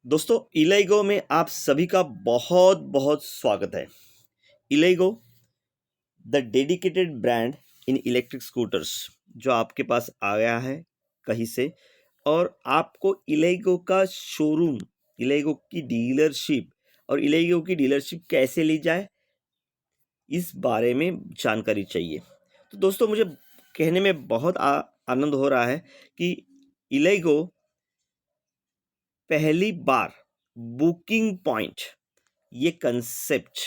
दोस्तों, इलाइगो में आप सभी का बहुत बहुत स्वागत है। इलाइगो the dedicated brand in electric scooters जो आपके पास आ गया है कहीं से, और आपको इलाइगो का शोरूम, इलाइगो की डीलरशिप और इलाइगो की डीलरशिप कैसे ली जाए इस बारे में जानकारी चाहिए। तो दोस्तों, मुझे कहने में बहुत आनंद हो रहा है कि इलाइगो पहली बार बुकिंग पॉइंट ये कंसेप्ट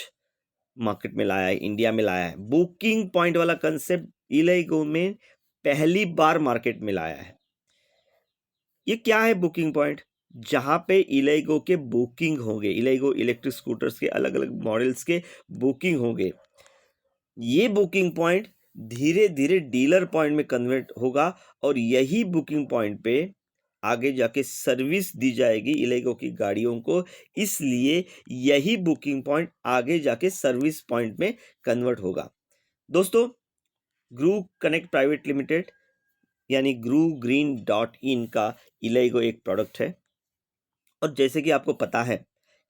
मार्केट में लाया है, इंडिया में लाया है। बुकिंग पॉइंट वाला कंसेप्ट इलाइगो में पहली बार मार्केट में लाया है। ये क्या है बुकिंग पॉइंट? जहां पे इलाइगो के बुकिंग होंगे, इलाइगो इलेक्ट्रिक स्कूटर्स के अलग अलग मॉडल्स के बुकिंग होंगे। ये बुकिंग पॉइंट धीरे धीरे डीलर पॉइंट में कन्वर्ट होगा और यही बुकिंग पॉइंट पे आगे जाके सर्विस दी जाएगी इलेगो की गाड़ियों को। इसलिए यही बुकिंग पॉइंट आगे जाके सर्विस पॉइंट में कन्वर्ट होगा। दोस्तों, ग्रू कनेक्ट प्राइवेट लिमिटेड यानी GRUGreen.in का इलेगो एक प्रोडक्ट है, और जैसे कि आपको पता है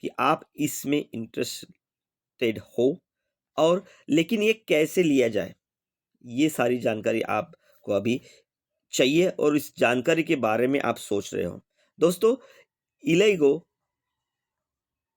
कि आप इसमें इंटरेस्टेड हो, और लेकिन ये कैसे लिया जाए ये सारी जानकारी आपको अभी चाहिए, और इस जानकारी के बारे में आप सोच रहे हो। दोस्तों, इलेगो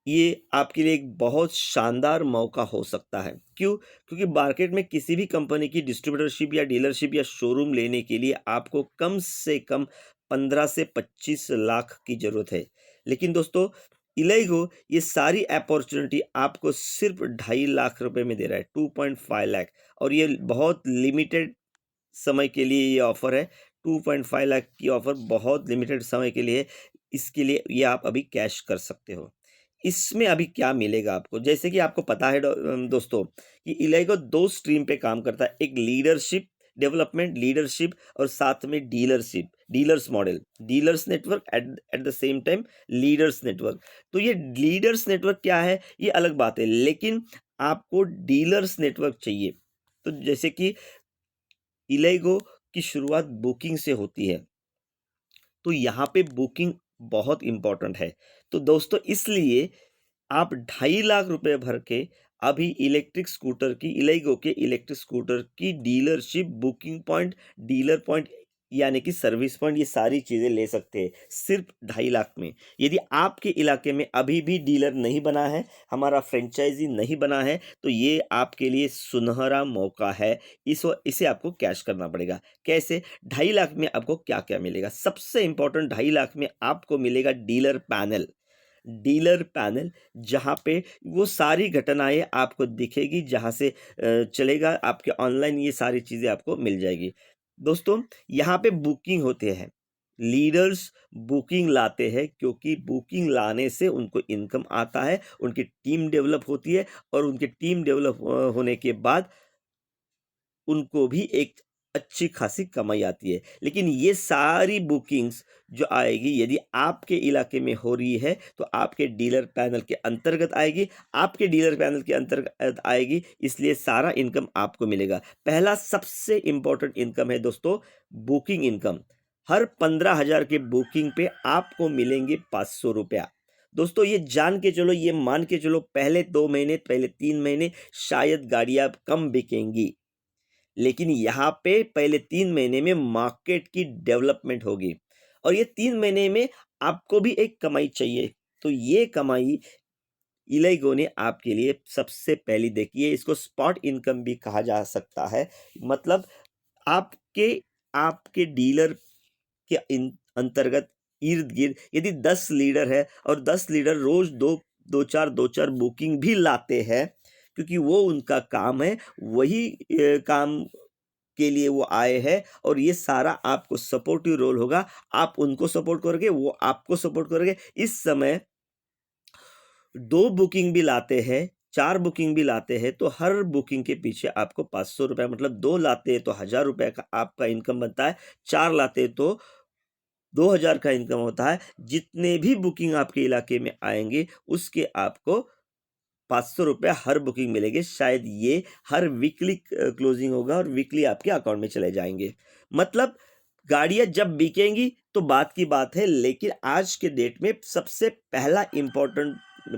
ये आपके लिए एक बहुत शानदार मौका हो सकता है। क्यों? क्योंकि मार्केट में किसी भी कंपनी की डिस्ट्रीब्यूटरशिप या डीलरशिप या शोरूम लेने के लिए आपको कम से कम 15 से 25 लाख की जरूरत है। लेकिन दोस्तों, इलेगो ये सारी अपॉर्चुनिटी आपको सिर्फ 2.5 लाख रुपए में दे रहा है, 2.5 लाख। और ये बहुत लिमिटेड समय के लिए ये ऑफर है। 2.5 लाख की ऑफर बहुत लिमिटेड समय के लिए, इसके लिए ये आप अभी कैश कर सकते हो। इसमें अभी क्या मिलेगा आपको? जैसे कि आपको पता है दोस्तों, कि इलेगो 2 स्ट्रीम पे काम करता है। एक लीडरशिप डेवलपमेंट, लीडरशिप, और साथ में dealership, dealers model, dealers network, at the same time leaders network. तो ये लीडर्स नेटवर्क क्या है ये अलग बात है, लेकिन आपको डीलर्स नेटवर्क चाहिए। तो जैसे कि इलेगो की शुरुआत बुकिंग से होती है, तो यहाँ पे बुकिंग बहुत इंपॉर्टेंट है। तो दोस्तों, इसलिए आप 2.5 लाख रुपए भर के अभी इलेक्ट्रिक स्कूटर की, इलेगो के इलेक्ट्रिक स्कूटर की dealership, booking point, dealer point यानी कि सर्विस पॉइंट, ये सारी चीजें ले सकते हैं सिर्फ 2.5 लाख में। यदि आपके इलाके में अभी भी डीलर नहीं बना है, हमारा फ्रेंचाइजी नहीं बना है, तो ये आपके लिए सुनहरा मौका है। इसे आपको कैश करना पड़ेगा। कैसे? 2.5 लाख में आपको क्या क्या मिलेगा? सबसे इंपॉर्टेंट, 2.5 लाख में आपको मिलेगा डीलर पैनल। डीलर पैनल, जहाँ पे वो सारी घटनाएं आपको दिखेगी, जहाँ से चलेगा आपके ऑनलाइन, ये सारी चीज़ें आपको मिल जाएगी। दोस्तों, यहाँ पे बुकिंग होते हैं, लीडर्स बुकिंग लाते हैं, क्योंकि बुकिंग लाने से उनको इनकम आता है, उनकी टीम डेवलप होती है, और उनकी टीम डेवलप होने के बाद उनको भी एक अच्छी खासी कमाई आती है। लेकिन ये सारी बुकिंग्स जो आएगी, यदि आपके इलाके में हो रही है, तो आपके डीलर पैनल के अंतर्गत आएगी, आपके डीलर पैनल के अंतर्गत आएगी, इसलिए सारा इनकम आपको मिलेगा। पहला सबसे इंपॉर्टेंट इनकम है दोस्तों, बुकिंग इनकम। हर 15,000 के बुकिंग पे आपको मिलेंगे 500 रुपया। दोस्तों, ये जान के चलो, ये मान के चलो, पहले 2 महीने, पहले 3 महीने शायद गाड़ियां कम बिकेंगी, लेकिन यहाँ पे पहले 3 महीने में मार्केट की डेवलपमेंट होगी, और ये 3 महीने में आपको भी एक कमाई चाहिए। तो ये कमाई इलेगो ने आपके लिए सबसे पहली देखी है। इसको स्पॉट इनकम भी कहा जा सकता है। मतलब आपके आपके डीलर के अंतर्गत इर्द गिर्द यदि 10 लीडर है, और 10 लीडर रोज दो चार बुकिंग भी लाते हैं, क्योंकि वो उनका काम है, वही काम के लिए वो आए हैं, और ये सारा आपको सपोर्टिव रोल होगा। आप उनको सपोर्ट करोगे, वो आपको सपोर्ट करोगे। इस समय 2 बुकिंग भी लाते हैं, 4 बुकिंग भी लाते हैं, तो हर बुकिंग के पीछे आपको 500 रुपये, मतलब 2 लाते हैं तो 1,000 रुपये का आपका इनकम बनता है, 4 लाते हैं तो 2,000 का इनकम होता है। जितने भी बुकिंग आपके इलाके में आएंगे, उसके आपको 500 रुपये हर बुकिंग मिलेंगे। शायद ये हर वीकली क्लोजिंग होगा, और वीकली आपके अकाउंट में चले जाएंगे। मतलब गाड़ियाँ जब बिकेंगी तो बात की बात है, लेकिन आज के डेट में सबसे पहला इम्पोर्टेंट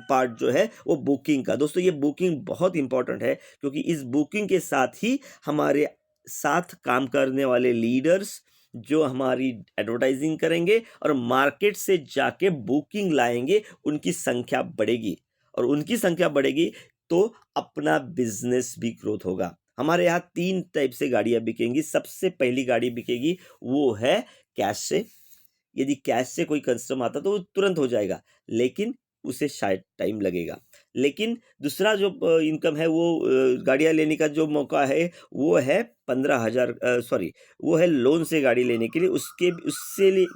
पार्ट जो है वो बुकिंग का। दोस्तों ये बुकिंग बहुत इम्पोर्टेंट है, क्योंकि इस बुकिंग के साथ ही हमारे साथ काम करने वाले लीडर्स जो हमारी एडवर्टाइजिंग करेंगे और मार्केट से जाके बुकिंग लाएंगे, उनकी संख्या बढ़ेगी, और उनकी संख्या बढ़ेगी तो अपना बिजनेस भी ग्रोथ होगा। हमारे यहाँ 3 टाइप से गाड़ियाँ बिकेंगी। सबसे पहली गाड़ी बिकेगी वो है कैश से। यदि कैश से कोई कस्टमर आता तो वो तुरंत हो जाएगा, लेकिन उसे शायद टाइम लगेगा। लेकिन दूसरा जो इनकम है वो गाड़ियाँ लेने का जो मौका है वो है 15,000 सॉरी, वो है लोन से गाड़ी लेने के लिए।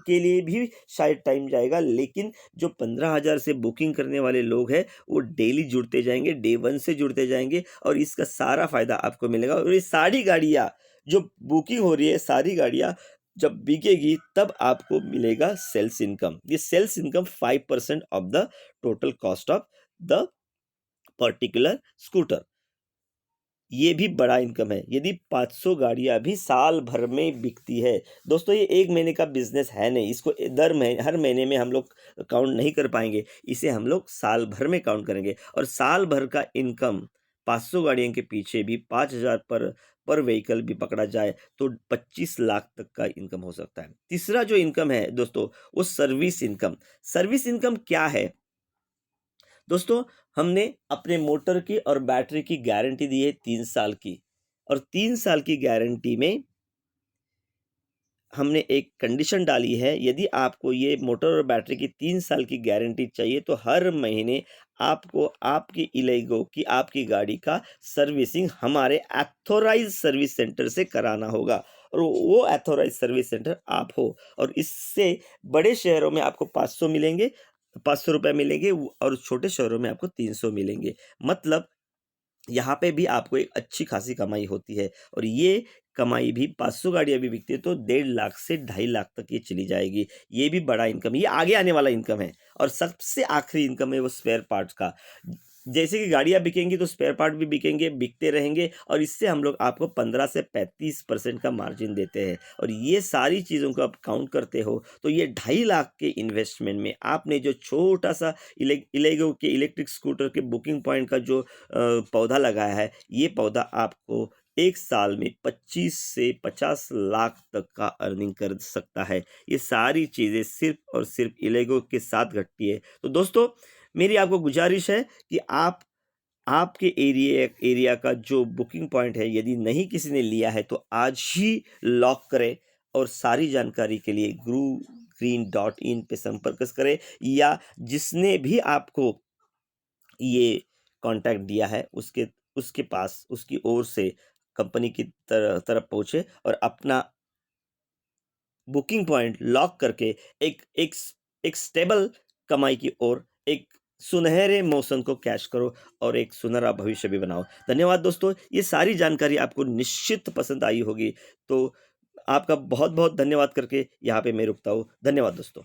के लिए भी शायद टाइम जाएगा, लेकिन जो 15,000 से बुकिंग करने वाले लोग हैं वो डेली जुड़ते जाएंगे, डे 1 से जुड़ते जाएंगे, और इसका सारा फायदा आपको मिलेगा। और ये सारी गाड़ियाँ जो बुकिंग हो रही है, सारी गाड़ियाँ जब बिकेगी तब आपको मिलेगा सेल्स इनकम। ये sales income 5% of the total cost of the particular scooter. ये भी बड़ा इनकम है। यदि 500 गाड़ियां भी साल भर में बिकती है, दोस्तों ये एक महीने का बिजनेस है नहीं, इसको हर महीने में हम लोग काउंट नहीं कर पाएंगे, इसे हम लोग साल भर में काउंट करेंगे। और साल भर का इनकम 500 गाड़ियों के पीछे भी 5,000 पर व्हीकल भी पकड़ा जाए तो 25 लाख तक का इनकम हो सकता है। तीसरा जो इनकम है दोस्तों वो सर्विस इनकम। सर्विस इनकम क्या है दोस्तों? हमने अपने मोटर की और बैटरी की गारंटी दी है 3 साल की, और 3 साल की गारंटी में हमने एक कंडीशन डाली है, यदि आपको ये मोटर और बैटरी की 3 साल की गारंटी चाहिए तो हर महीने आपको आपकी इलेगो की आपकी गाड़ी का सर्विसिंग हमारे एथोराइज सर्विस सेंटर से कराना होगा, और वो एथोराइज सर्विस सेंटर आप हो। और इससे बड़े शहरों में आपको 500 मिलेंगे, 500 रुपये मिलेंगे, और छोटे शहरों में आपको 300 मिलेंगे। मतलब यहाँ पे भी आपको एक अच्छी खासी कमाई होती है, और ये कमाई भी 500 गाड़ियाँ भी बिकती है तो 1.5 लाख से 2.5 लाख तक ये चली जाएगी। ये भी बड़ा इनकम है, ये आगे आने वाला इनकम है। और सबसे आखिरी इनकम है वो स्पेयर पार्ट्स का। जैसे कि गाड़ियाँ बिकेंगी तो स्पेयर पार्ट भी बिकेंगे, बिकते रहेंगे, और इससे हम लोग आपको 15 से 35% का मार्जिन देते हैं। और ये सारी चीज़ों को आप काउंट करते हो तो ये 2.5 लाख के इन्वेस्टमेंट में आपने जो छोटा सा इलेगो के इलेक्ट्रिक स्कूटर के बुकिंग पॉइंट का जो पौधा लगाया है, ये पौधा आपको 1 साल में 25 से 50 लाख तक का अर्निंग कर सकता है। ये सारी चीज़ें सिर्फ और सिर्फ इलेगो के साथ घटती है। तो दोस्तों मेरी आपको गुजारिश है कि आपके एरिया का जो बुकिंग पॉइंट है, यदि नहीं किसी ने लिया है तो आज ही लॉक करें, और सारी जानकारी के लिए gurugreen.in पे संपर्क करें, या जिसने भी आपको ये कांटेक्ट दिया है उसके उसके पास उसकी ओर से कंपनी की तरफ पहुँचे और अपना बुकिंग पॉइंट लॉक करके एक एक एक स्टेबल कमाई की ओर, एक सुनहरे मौसम को कैश करो और एक सुनहरा भविष्य भी बनाओ। धन्यवाद दोस्तों, ये सारी जानकारी आपको निश्चित पसंद आई होगी, तो आपका बहुत बहुत धन्यवाद करके यहाँ पे मैं रुकता हूँ। धन्यवाद दोस्तों।